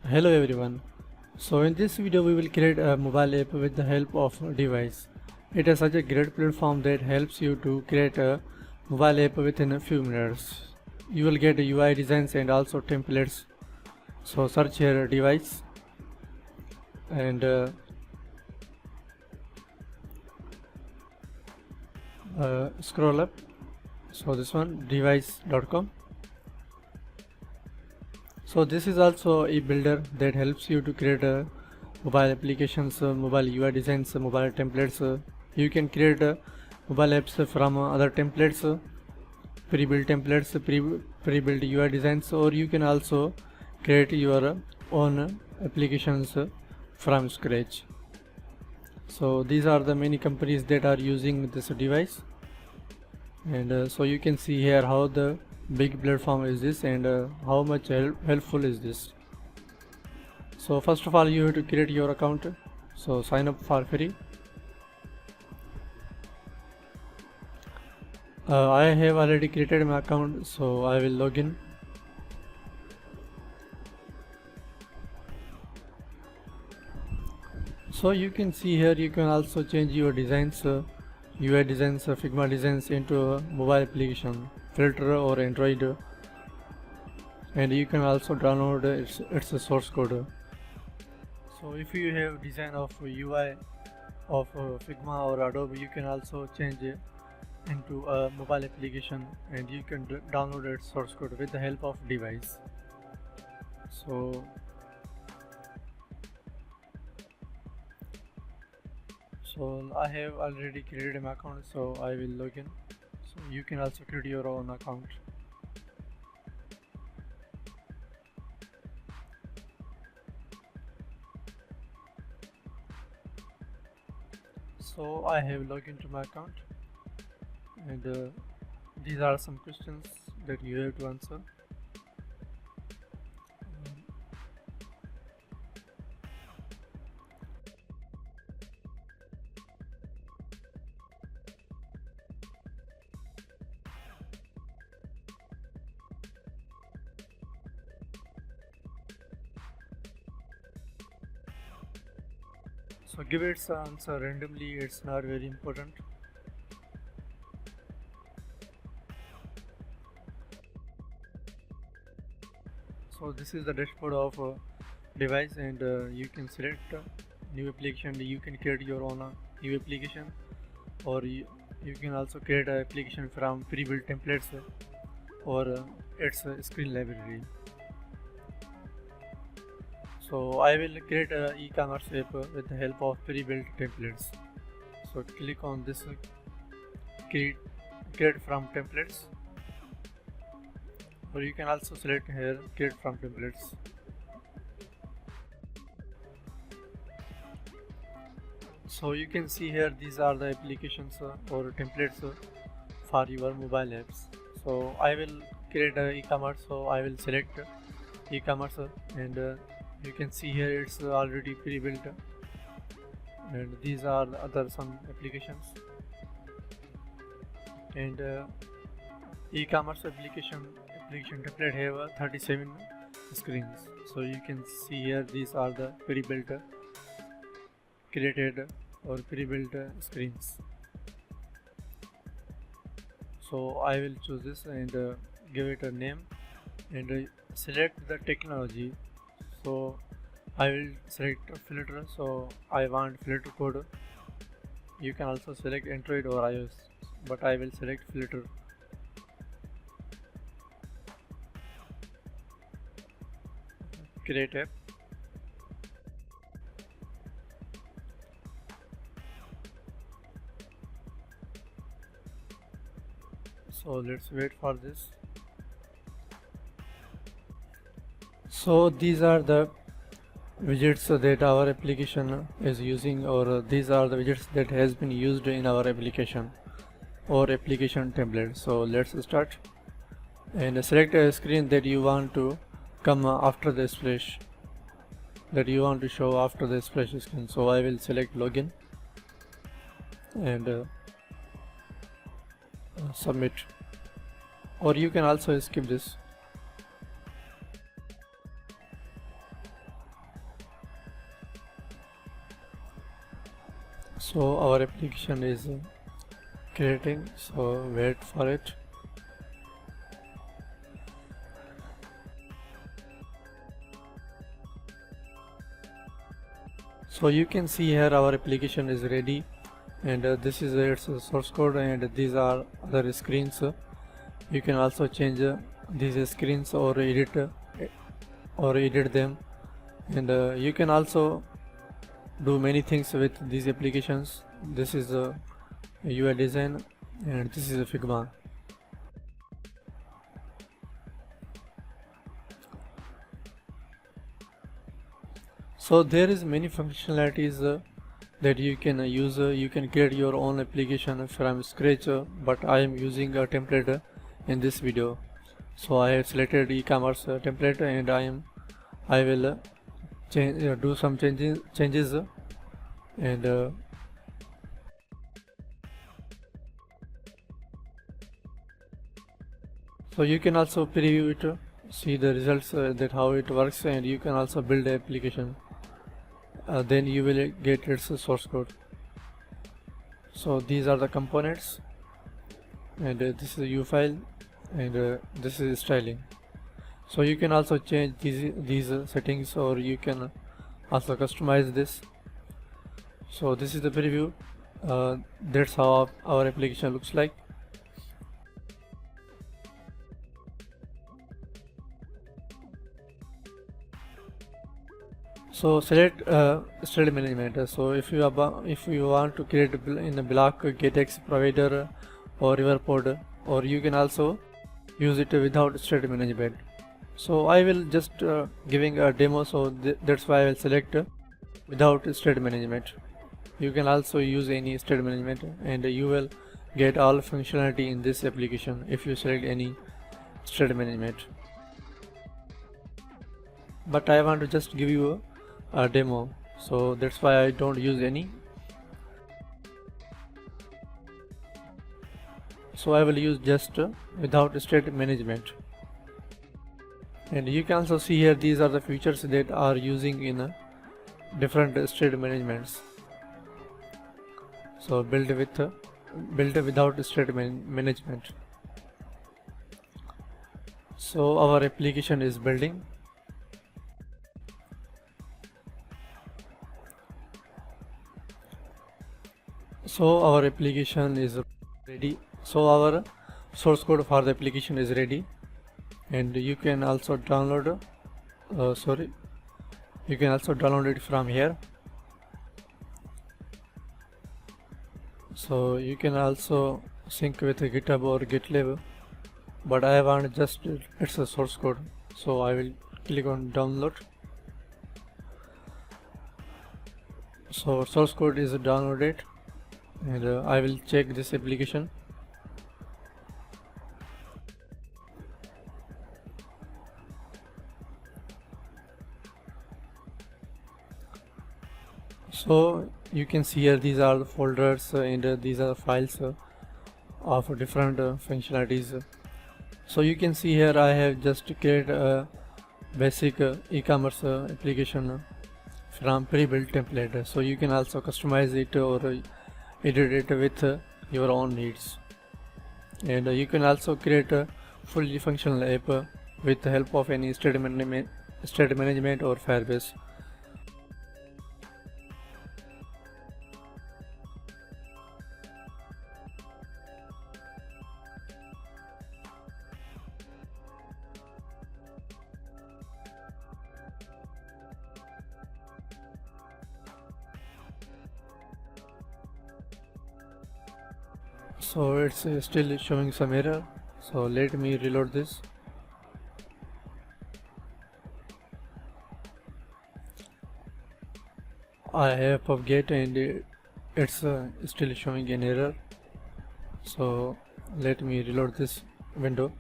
Hello everyone. So in this video we will create a mobile app with the help of a device. It is such a great platform that helps you to create a mobile app within a few minutes. You will get UI designs and also templates. So search here device and scroll up. So this one device.com. So this is also a builder that helps you to create mobile applications, mobile UI designs, mobile templates. You can create mobile apps from other templates, pre-built templates, pre-built UI designs, or you can also create your own applications from scratch. So these are the many companies that are using this device, and so you can see here how the big platform is this and how much helpful is this. So first of all you have to create your account, so sign up for free. I have already created my account, so I will log in. So you can see here you can also change your designs, UI designs, Figma designs into a mobile application, Flutter or Android, and you can also download its source code. So if you have design of UI of Figma or Adobe, you can also change it into a mobile application and you can download its source code with the help of device. So I have already created my account, so I will log in. So you can also create your own account. So I have logged into my account, and these are some questions that you have to answer. So give its answer randomly, it's not very important. So this is the dashboard of device, and you can select new application. You can create your own new application, or you can also create an application from pre-built templates or its screen library. So I will create an e-commerce app with the help of pre-built templates. So click on this create from templates, or you can also select here create from templates. So you can see here these are the applications or templates for your mobile apps. So I will create an e-commerce, so I will select e-commerce, and you can see here it's already pre-built, and these are the other some applications. And e-commerce application template have 37 screens. So you can see here these are the pre-built created or pre-built screens. So I will choose this and give it a name and select the technology. So I will select Flutter, so I want Flutter code. You can also select Android or iOS, but I will select Flutter. Create app. So let's wait for this. So these are the widgets that our application is using, or these are the widgets that has been used in our application or application template. So let's start and select a screen that you want to come after the splash, that you want to show after the splash screen. So I will select login and submit, or you can also skip this. So our application is creating, so wait for it. So you can see here our application is ready, and this is its source code, and these are other screens. You can also change these screens or edit them, and you can also do many things with these applications. This is a UI design, and this is a Figma. So there is many functionalities that you can use. You can create your own application from scratch, but I am using a template in this video. So I have selected e-commerce template, and I will do some changes, and so you can also preview it, see the results, that how it works, and you can also build the application. Then you will get its source code. So these are the components, and this is a U file, and this is styling. So you can also change these settings, or you can also customize this. So this is the preview. That's how our application looks like. So select state management. So if you want to create in a block GetX provider or Riverpod, or you can also use it without state management. So I will just giving a demo, so that's why I will select without state management. You can also use any state management, and you will get all functionality in this application if you select any state management. But I want to just give you a demo, so that's why I don't use any. So I will use just without state management. And you can also see here, these are the features that are using in different state managements. So build without state management. So our application is building. So our application is ready. So our source code for the application is ready, and you can also download you can also download it from here. So you can also sync with GitHub or GitLab, but I want just it's a source code, so I will click on download. So source code is downloaded, and I will check this application. So you can see here, these are the folders, and these are the files of different functionalities. So you can see here, I have just created a basic e-commerce application from pre-built template. So you can also customize it or edit it with your own needs, and you can also create a fully functional app with the help of any state management or Firebase. So it's still showing some error, so let me reload this. I have PubGet, and it's still showing an error, so let me reload this window.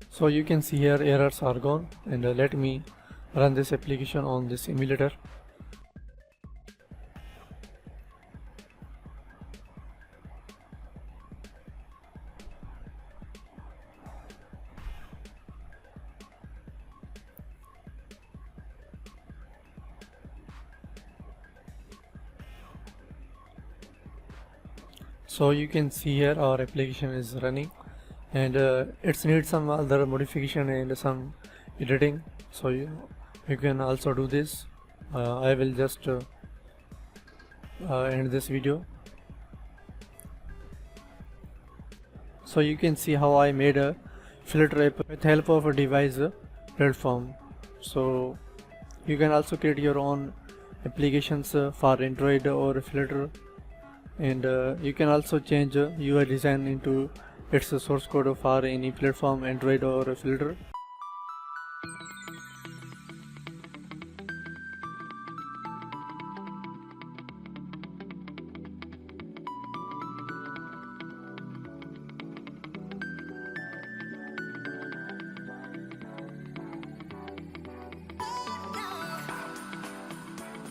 So you can see here errors are gone, and let me run this application on this emulator. So you can see here our application is running, and it needs some other modification and some editing, so you can also do this. I will just end this video. So you can see how I made a Flutter app with help of a device platform. So you can also create your own applications for Android or Flutter, and you can also change UI design into its source code for any platform, Android or Flutter.